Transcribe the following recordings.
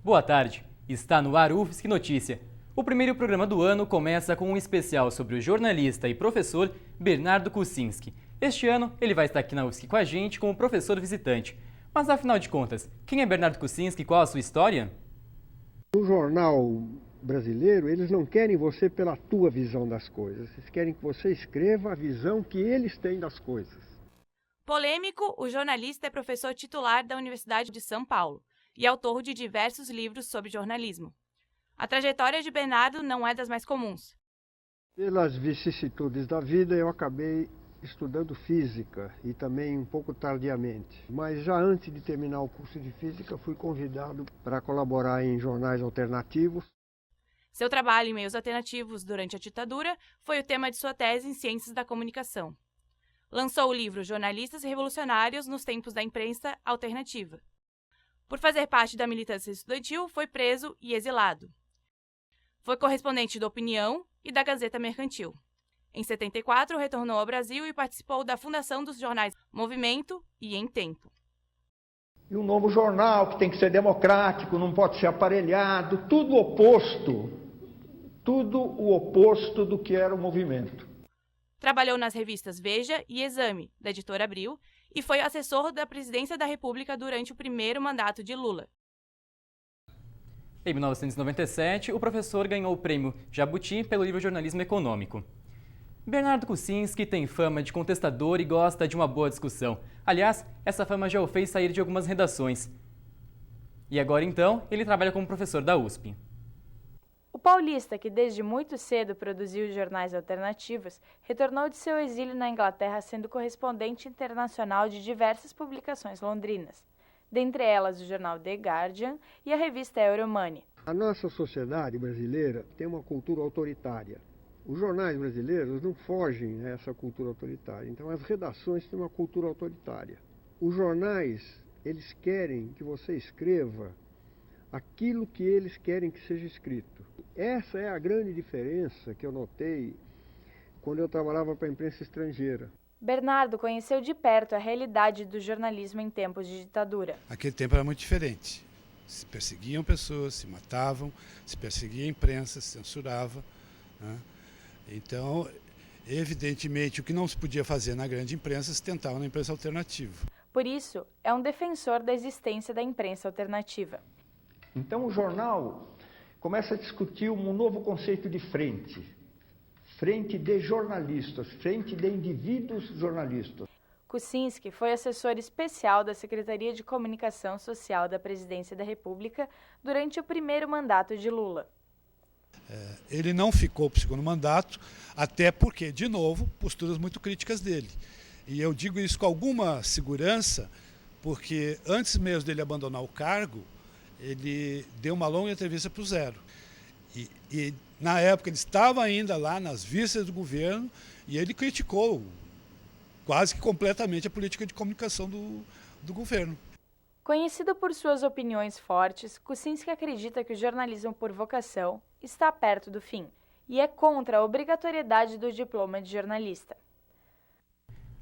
Boa tarde, está no ar UFSC Notícia. O primeiro programa do ano começa com um especial sobre o jornalista e professor Bernardo Kucinski. Este ano ele vai estar aqui na UFSC com a gente como professor visitante. Mas afinal de contas, quem é Bernardo Kucinski e qual a sua história? No jornal brasileiro, eles não querem você pela tua visão das coisas. Eles querem que você escreva a visão que eles têm das coisas. Polêmico, o jornalista é professor titular da Universidade de São Paulo e autor de diversos livros sobre jornalismo. A trajetória de Bernardo não é das mais comuns. Pelas vicissitudes da vida, eu acabei estudando física e também um pouco tardiamente. Mas já antes de terminar o curso de física, fui convidado para colaborar em jornais alternativos. Seu trabalho em meios alternativos durante a ditadura foi o tema de sua tese em Ciências da Comunicação. Lançou o livro Jornalistas Revolucionários nos Tempos da Imprensa Alternativa. Por fazer parte da militância estudantil, foi preso e exilado. Foi correspondente do Opinião e da Gazeta Mercantil. Em 74, retornou ao Brasil e participou da fundação dos jornais Movimento e Em Tempo. E um novo jornal que tem que ser democrático, não pode ser aparelhado, tudo o oposto do que era o movimento. Trabalhou nas revistas Veja e Exame, da editora Abril, e foi assessor da Presidência da República durante o primeiro mandato de Lula. Em 1997, o professor ganhou o prêmio Jabuti pelo livro Jornalismo Econômico. Bernardo Kucinski tem fama de contestador e gosta de uma boa discussão. Aliás, essa fama já o fez sair de algumas redações. E agora, então, ele trabalha como professor da USP. O paulista, que desde muito cedo produziu jornais alternativos, retornou de seu exílio na Inglaterra sendo correspondente internacional de diversas publicações londrinas, dentre elas o jornal The Guardian e a revista Euromoney. A nossa sociedade brasileira tem uma cultura autoritária. Os jornais brasileiros não fogem a essa cultura autoritária, então as redações têm uma cultura autoritária. Os jornais, eles querem que você escreva aquilo que eles querem que seja escrito. Essa é a grande diferença que eu notei quando eu trabalhava para a imprensa estrangeira. Bernardo conheceu de perto a realidade do jornalismo em tempos de ditadura. Aquele tempo era muito diferente. Se perseguiam pessoas, se matavam, se perseguia a imprensa, se censurava, né? Então, evidentemente, o que não se podia fazer na grande imprensa se tentava na imprensa alternativa. Por isso, é um defensor da existência da imprensa alternativa. Então o jornal começa a discutir um novo conceito de frente. Frente de jornalistas, frente de indivíduos jornalistas. Kucinski foi assessor especial da Secretaria de Comunicação Social da Presidência da República durante o primeiro mandato de Lula. Ele não ficou para o segundo mandato, até porque, de novo, posturas muito críticas dele. E eu digo isso com alguma segurança, porque antes mesmo dele abandonar o cargo, ele deu uma longa entrevista para o Zero. E na época ele estava ainda lá nas vistas do governo e ele criticou quase que completamente a política de comunicação do governo. Conhecido por suas opiniões fortes, Kucinski acredita que o jornalismo por vocação está perto do fim e é contra a obrigatoriedade do diploma de jornalista.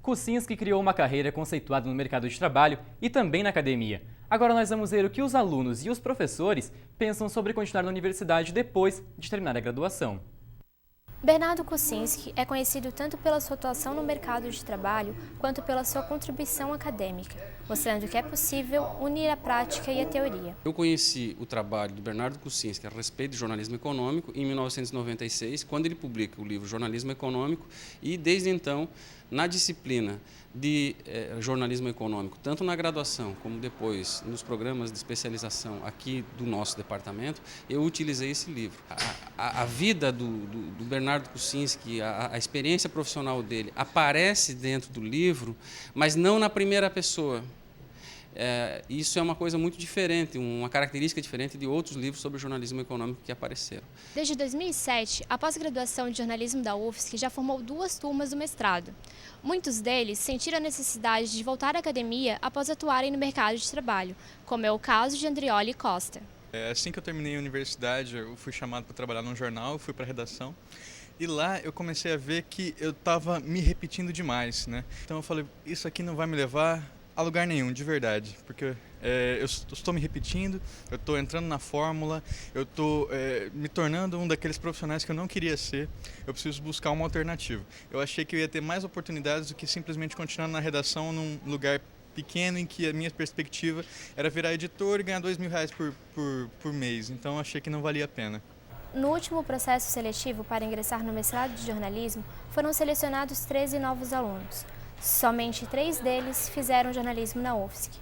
Kucinski criou uma carreira conceituada no mercado de trabalho e também na academia. Agora nós vamos ver o que os alunos e os professores pensam sobre continuar na universidade depois de terminar a graduação. Bernardo Kucinski é conhecido tanto pela sua atuação no mercado de trabalho quanto pela sua contribuição acadêmica, mostrando que é possível unir a prática e a teoria. Eu conheci o trabalho do Bernardo Kucinski a respeito de jornalismo econômico em 1996, quando ele publica o livro Jornalismo Econômico, e desde então, na disciplina de jornalismo econômico, tanto na graduação como depois nos programas de especialização aqui do nosso departamento, eu utilizei esse livro. A vida do Bernardo Kucinski, a experiência profissional dele aparece dentro do livro, mas não na primeira pessoa. Isso é uma coisa muito diferente, uma característica diferente de outros livros sobre jornalismo econômico que apareceram. Desde 2007, a pós-graduação de jornalismo da UFSC já formou 2 turmas do mestrado. Muitos deles sentiram a necessidade de voltar à academia após atuarem no mercado de trabalho, como é o caso de Andrioli Costa. Assim que eu terminei a universidade, eu fui chamado para trabalhar num jornal, fui para a redação. E lá eu comecei a ver que eu estava me repetindo demais, né? Então eu falei, isso aqui não vai me levar A lugar nenhum, de verdade, porque eu estou me repetindo, eu estou entrando na fórmula, eu estou me tornando um daqueles profissionais que eu não queria ser, eu preciso buscar uma alternativa. Eu achei que eu ia ter mais oportunidades do que simplesmente continuar na redação num lugar pequeno em que a minha perspectiva era virar editor e ganhar R$2.000 por mês, então eu achei que não valia a pena. No último processo seletivo para ingressar no mestrado de jornalismo, foram selecionados 13 novos alunos. Somente 3 deles fizeram jornalismo na UFSC.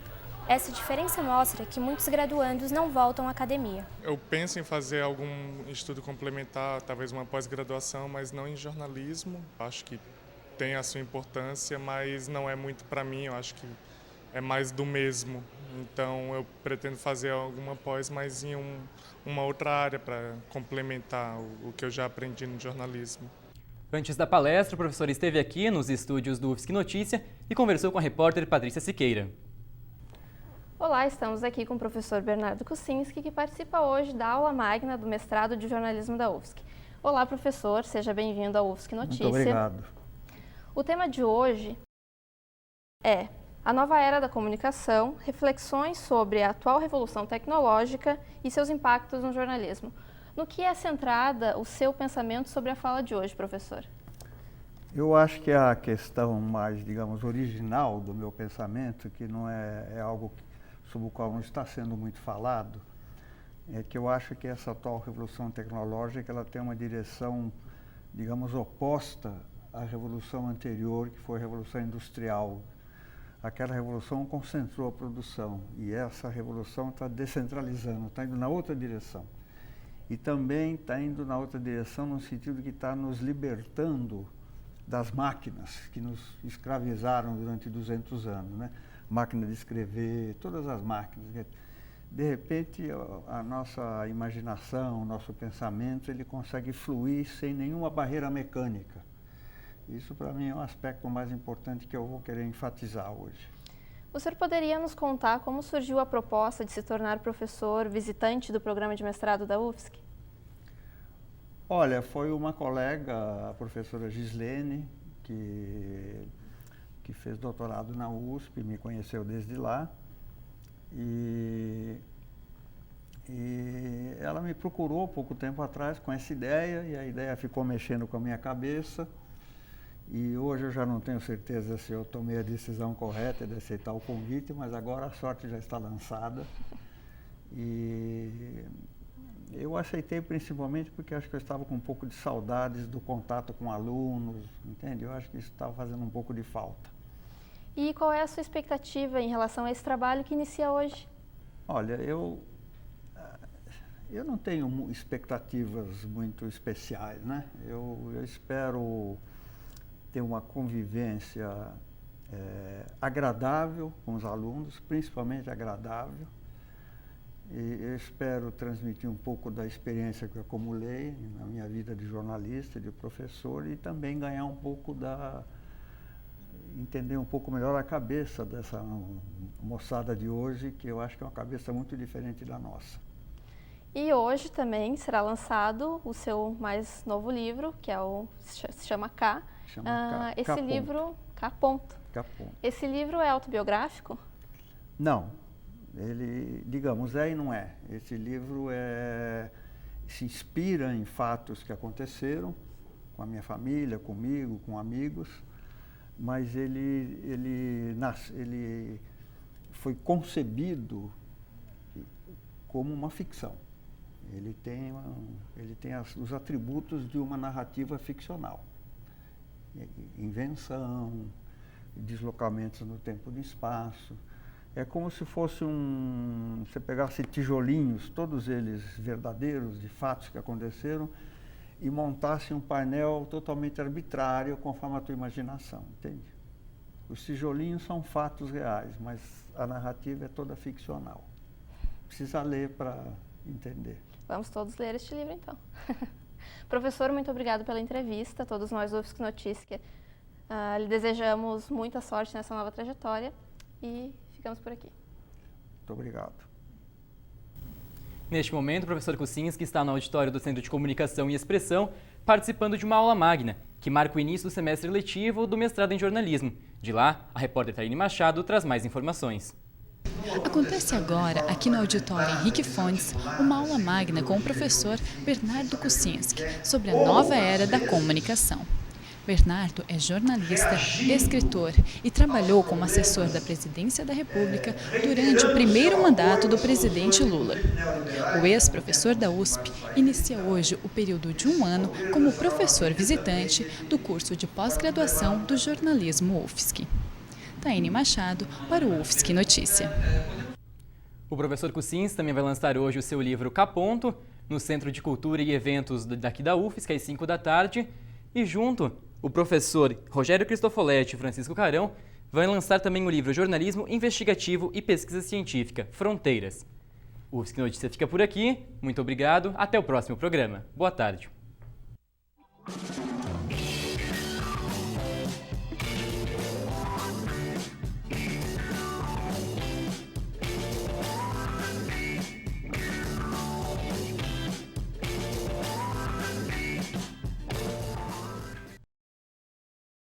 Essa diferença mostra que muitos graduandos não voltam à academia. Eu penso em fazer algum estudo complementar, talvez uma pós-graduação, mas não em jornalismo. Acho que tem a sua importância, mas não é muito para mim, eu acho que é mais do mesmo. Então eu pretendo fazer alguma pós, mas em uma outra área para complementar o que eu já aprendi no jornalismo. Antes da palestra, o professor esteve aqui nos estúdios do UFSC Notícia e conversou com a repórter Patrícia Siqueira. Olá, estamos aqui com o professor Bernardo Kucinski, que participa hoje da aula magna do mestrado de jornalismo da UFSC. Olá, professor, seja bem-vindo ao UFSC Notícia. Muito obrigado. O tema de hoje é a nova era da comunicação, reflexões sobre a atual revolução tecnológica e seus impactos no jornalismo. No que é centrada o seu pensamento sobre a fala de hoje, professor? Eu acho que a questão mais, digamos, original do meu pensamento, que não é algo sobre o qual não está sendo muito falado, é que eu acho que essa atual revolução tecnológica ela tem uma direção, digamos, oposta à revolução anterior, que foi a revolução industrial. Aquela revolução concentrou a produção e essa revolução está descentralizando, está indo na outra direção. E também está indo na outra direção no sentido que está nos libertando das máquinas que nos escravizaram durante 200 anos, né? Máquina de escrever, todas as máquinas. De repente, a nossa imaginação, o nosso pensamento, ele consegue fluir sem nenhuma barreira mecânica. Isso, para mim, é um aspecto mais importante que eu vou querer enfatizar hoje. O senhor poderia nos contar como surgiu a proposta de se tornar professor visitante do programa de mestrado da UFSC? Olha, foi uma colega, a professora Gislene, que fez doutorado na USP, me conheceu desde lá. E ela me procurou pouco tempo atrás com essa ideia, e a ideia ficou mexendo com a minha cabeça. E hoje eu já não tenho certeza se eu tomei a decisão correta de aceitar o convite, mas agora a sorte já está lançada. E eu aceitei principalmente porque acho que eu estava com um pouco de saudades do contato com alunos, entende? Eu acho que isso estava fazendo um pouco de falta. E qual é a sua expectativa em relação a esse trabalho que inicia hoje? Olha, eu não tenho expectativas muito especiais, né? Eu espero ter uma convivência agradável com os alunos, principalmente agradável. E eu espero transmitir um pouco da experiência que eu acumulei na minha vida de jornalista, de professor, e também ganhar um pouco entender um pouco melhor a cabeça dessa moçada de hoje, que eu acho que é uma cabeça muito diferente da nossa. E hoje também será lançado o seu mais novo livro, que se chama K. Esse livro, K. Esse livro é autobiográfico? Não. Ele, digamos, é e não é. Esse livro se inspira em fatos que aconteceram com a minha família, comigo, com amigos, mas ele foi concebido como uma ficção. Ele tem os atributos de uma narrativa ficcional. Invenção, deslocamentos no tempo e no espaço. É como se fosse você pegasse tijolinhos, todos eles verdadeiros, de fatos que aconteceram, e montasse um painel totalmente arbitrário conforme a tua imaginação, entende? Os tijolinhos são fatos reais, mas a narrativa é toda ficcional. Precisa ler para entender. Vamos todos ler este livro, então. Professor, muito obrigado pela entrevista. Todos nós do UFSC Notícia lhe desejamos muita sorte nessa nova trajetória e ficamos por aqui. Muito obrigado. Neste momento, o professor Kucinski está no auditório do Centro de Comunicação e Expressão, participando de uma aula magna, que marca o início do semestre letivo do mestrado em jornalismo, De lá, a repórter Taine Machado traz mais informações. Acontece agora, aqui no auditório Henrique Fontes, uma aula magna com o professor Bernardo Kucinski sobre a nova era da comunicação. Bernardo é jornalista, escritor e trabalhou como assessor da Presidência da República durante o primeiro mandato do presidente Lula. O ex-professor da USP inicia hoje o período de 1 ano como professor visitante do curso de pós-graduação do jornalismo UFSC. Taine Machado para o UFSC Notícia. O professor Kucinski também vai lançar hoje o seu livro Caponto, no Centro de Cultura e Eventos daqui da UFSC, às 5 da tarde. E junto, o professor Rogério Cristofoletti e Francisco Carão vão lançar também o livro Jornalismo Investigativo e Pesquisa Científica, Fronteiras. O UFSC Notícia fica por aqui. Muito obrigado. Até o próximo programa. Boa tarde.